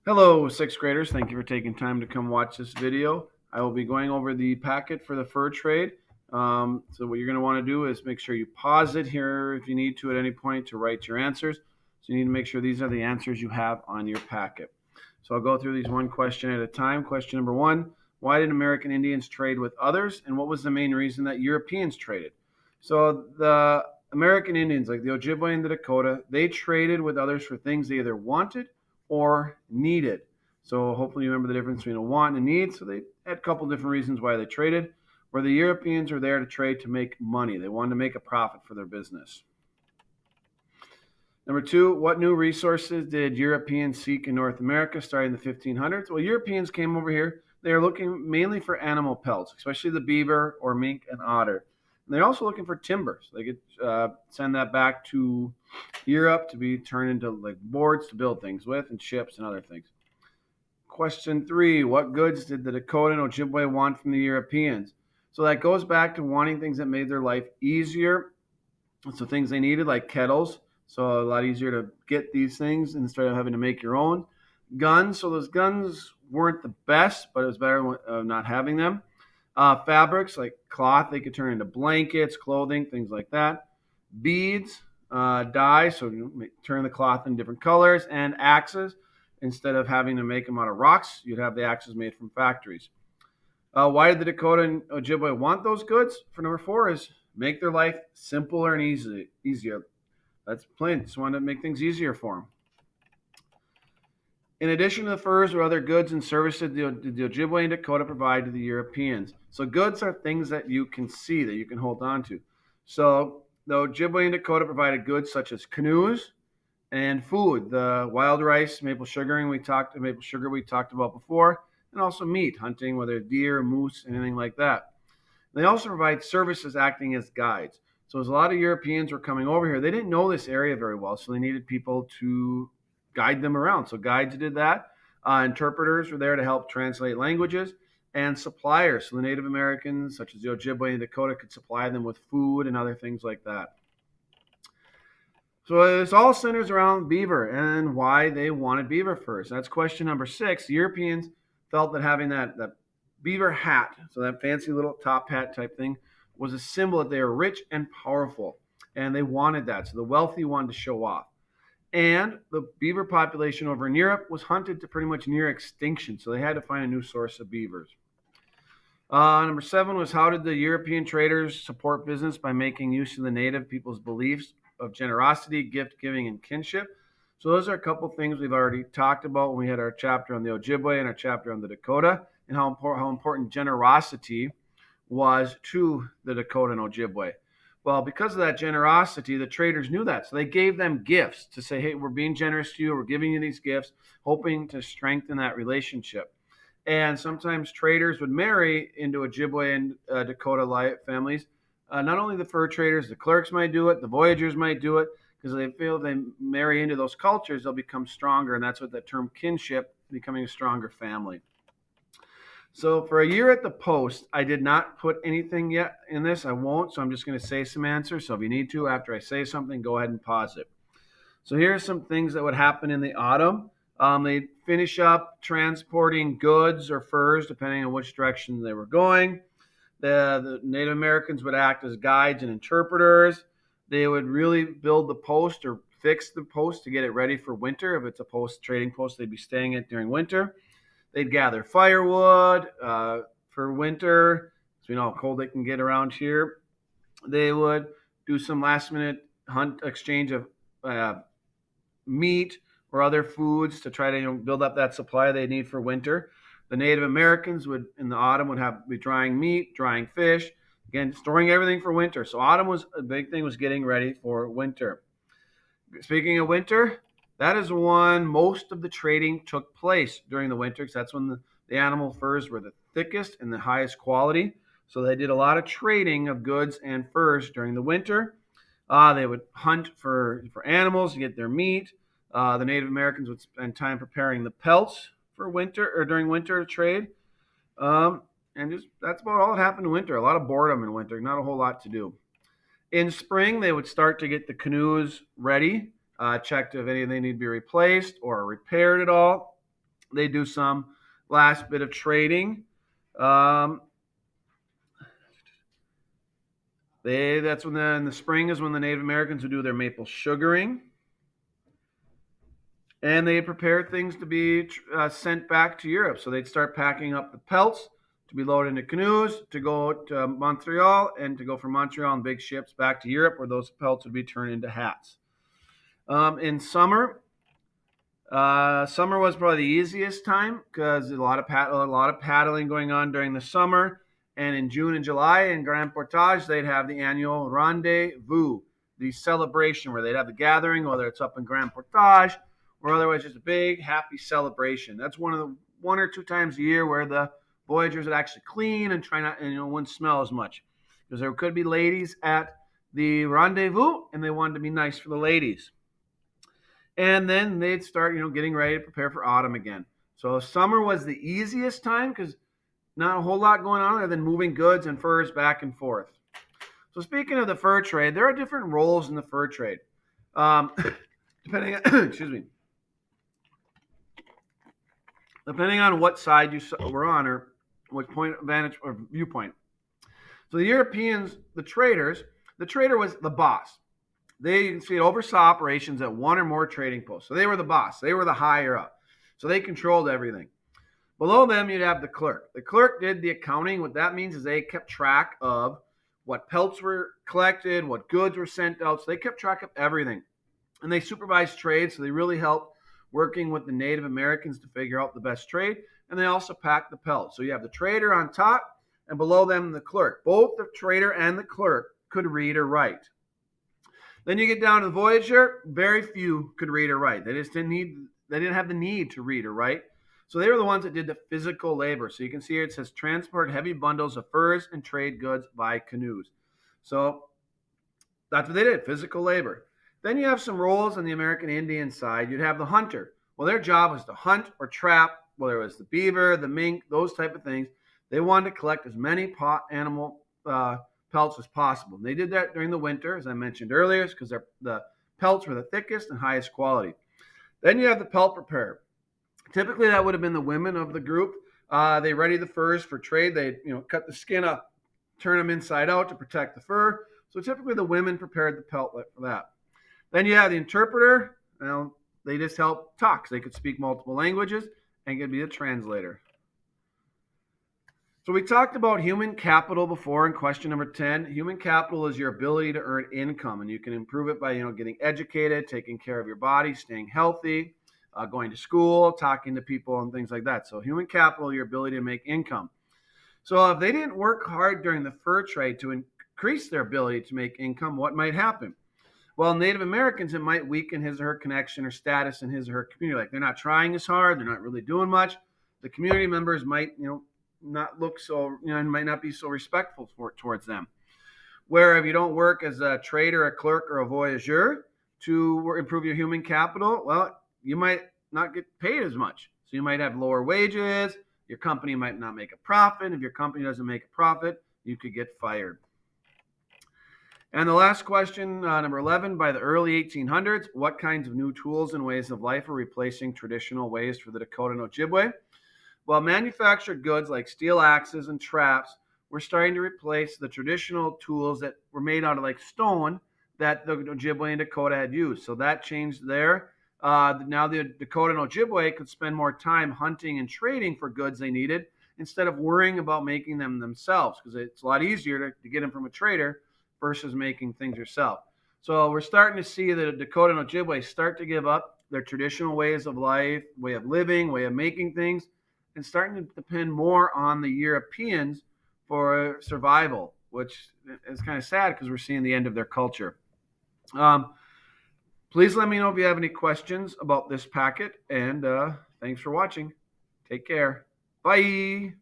Hello, sixth graders. Thank you for taking time to come watch this video. I will be going over the packet for the fur trade. So what you're going to want to do is make sure you pause it here if you need to at any point to write your answers. So you need to make sure these are the answers you have on your packet. So I'll go through these one question at a time. Question number one, why did American Indians trade with others, and what was the main reason that Europeans traded? So the American Indians, like the Ojibwe and the Dakota, they traded with others for things they either wanted or needed. So hopefully you remember the difference between a want and a need. So they had a couple different reasons why they traded. Where the Europeans were there to trade to make money. They wanted to make a profit for their business. Number two, what new resources did Europeans seek in North America starting in the 1500s? Well, Europeans came over here. They are looking mainly for animal pelts, especially the beaver or mink and otter. And they're also looking for timber. So they could send that back to Europe to be turned into like boards to build things with and ships and other things. Question three, what goods did the Dakota and Ojibwe want from the Europeans? So that goes back to wanting things that made their life easier. So things they needed like kettles, so a lot easier to get these things instead of having to make your own. Guns, so those guns weren't the best, but it was better not having them. Fabrics like cloth, they could turn into blankets, clothing, things like that. Beads, dye, so turn the cloth in different colors, and axes. Instead of having to make them out of rocks, you'd have the axes made from factories. Why did the Dakota and Ojibwe want those goods? For number four is make their life simpler and easier. That's plain. Just wanted to make things easier for them. In addition to the furs or other goods and services the Ojibwe and Dakota provide to the Europeans. So goods are things that you can see, that you can hold on to. So the Ojibwe and Dakota provided goods such as canoes and food. The wild rice, maple sugar we talked about before, and also meat, hunting, whether deer, moose, anything like that. They also provide services acting as guides. So as a lot of Europeans were coming over here, they didn't know this area very well, so they needed people to guide them around. So guides did that. Interpreters were there to help translate languages, and suppliers. So the Native Americans, such as the Ojibwe and Dakota, could supply them with food and other things like that. So this all centers around beaver and why they wanted beaver furs. That's question number six. The Europeans felt that having that beaver hat, so that fancy little top hat type thing, was a symbol that they were rich and powerful. And they wanted that. So the wealthy wanted to show off. And the beaver population over in Europe was hunted to pretty much near extinction. So they had to find a new source of beavers. Number seven was how did the European traders support business by making use of the native people's beliefs of generosity, gift giving, and kinship? So those are a couple things we've already talked about when we had our chapter on the Ojibwe and our chapter on the Dakota, and how important generosity was to the Dakota and Ojibwe. Well, because of that generosity, the traders knew that. So they gave them gifts to say, hey, we're being generous to you. We're giving you these gifts, hoping to strengthen that relationship. And sometimes traders would marry into Ojibwe and Dakota families. Not only the fur traders, the clerks might do it, the voyagers might do it, because they feel if they marry into those cultures, they'll become stronger. And that's what that term kinship, becoming a stronger family. So for a year at the post, I did not put anything yet in this. I won't. So I'm just going to say some answers. So if you need to, after I say something, go ahead and pause it. So here are some things that would happen in the autumn. They'd finish up transporting goods or furs, depending on which direction they were going. The Native Americans would act as guides and interpreters. They would really build the post or fix the post to get it ready for winter. If it's a trading post, they'd be staying at during winter. They'd gather firewood for winter, so you know how cold it can get around here. They would do some last minute exchange of meat or other foods to try to build up that supply they need for winter. The Native Americans would, in the autumn, would be drying meat, drying fish, again storing everything for winter. So autumn was a big thing, was getting ready for winter. Speaking of winter, that is when most of the trading took place during the winter, because that's when the animal furs were the thickest and the highest quality. So they did a lot of trading of goods and furs during the winter. They would hunt for animals to get their meat. The Native Americans would spend time preparing the pelts for winter or during winter trade. And just that's about all that happened in winter. A lot of boredom in winter, not a whole lot to do. In spring, they would start to get the canoes ready, checked if anything need to be replaced or repaired at all. They do some last bit of trading. Um, that's when in the spring is when the Native Americans would do their maple sugaring, and they prepare things to be sent back to Europe. So they'd start packing up the pelts to be loaded into canoes to go to Montreal, and to go from Montreal on big ships back to Europe, where those pelts would be turned into hats. In summer, summer was probably the easiest time because a lot of paddling going on during the summer. And in June and July in Grand Portage, they'd have the annual rendezvous, the celebration where they'd have the gathering, whether it's up in Grand Portage or otherwise just a big happy celebration. That's one of the 1 or 2 times a year where the voyagers would actually clean and try not, and wouldn't smell as much, because there could be ladies at the rendezvous and they wanted to be nice for the ladies. And then they'd start, getting ready to prepare for autumn again. So summer was the easiest time because not a whole lot going on other than moving goods and furs back and forth. So speaking of the fur trade, there are different roles in the fur trade, depending on what side you were on or what point of vantage or viewpoint. So the Europeans, the trader was the boss. They, you can see, it oversaw operations at one or more trading posts. So they were the boss. They were the higher up. So they controlled everything. Below them, you'd have the clerk. The clerk did the accounting. What that means is they kept track of what pelts were collected, what goods were sent out. So they kept track of everything. And they supervised trade, so they really helped working with the Native Americans to figure out the best trade. And they also packed the pelts. So you have the trader on top, and below them, the clerk. Both the trader and the clerk could read or write. Then you get down to the voyager. Very few could read or write. They didn't have the need to read or write. So they were the ones that did the physical labor. So you can see here it says transport heavy bundles of furs and trade goods by canoes. So that's what they did, physical labor. Then you have some roles on the American Indian side. You'd have the hunter. Well, their job was to hunt or trap, whether it was the beaver, the mink, those type of things. They wanted to collect as many animal pelts as possible. And they did that during the winter, as I mentioned earlier, because the pelts were the thickest and highest quality. Then you have the pelt preparer. Typically, that would have been the women of the group. They ready the furs for trade. They cut the skin up, turn them inside out to protect the fur. So typically, the women prepared the pelt for that. Then you have the interpreter. Well, they just help talk. They could speak multiple languages and could be a translator. So we talked about human capital before in question number 10. Human capital is your ability to earn income, and you can improve it by getting educated, taking care of your body, staying healthy, going to school, talking to people, and things like that. So human capital, your ability to make income. So if they didn't work hard during the fur trade to increase their ability to make income, what might happen? Well, Native Americans, it might weaken his or her connection or status in his or her community. Like they're not trying as hard, they're not really doing much. The community members might, not look so, might not be so respectful towards them. Where if you don't work as a trader, a clerk, or a voyageur to improve your human capital, well, you might not get paid as much. So you might have lower wages. Your company might not make a profit. If your company doesn't make a profit, you could get fired. And the last question, number 11, by the early 1800s, what kinds of new tools and ways of life are replacing traditional ways for the Dakota and Ojibwe? Well, manufactured goods like steel axes and traps were starting to replace the traditional tools that were made out of like stone that the Ojibwe and Dakota had used. So that changed there. Now the Dakota and Ojibwe could spend more time hunting and trading for goods they needed instead of worrying about making them themselves, because it's a lot easier to get them from a trader versus making things yourself. So we're starting to see the Dakota and Ojibwe start to give up their traditional ways of life, way of living, way of making things, and starting to depend more on the Europeans for survival, which is kind of sad because we're seeing the end of their culture. Please let me know if you have any questions about this packet, and thanks for watching. Take care. Bye.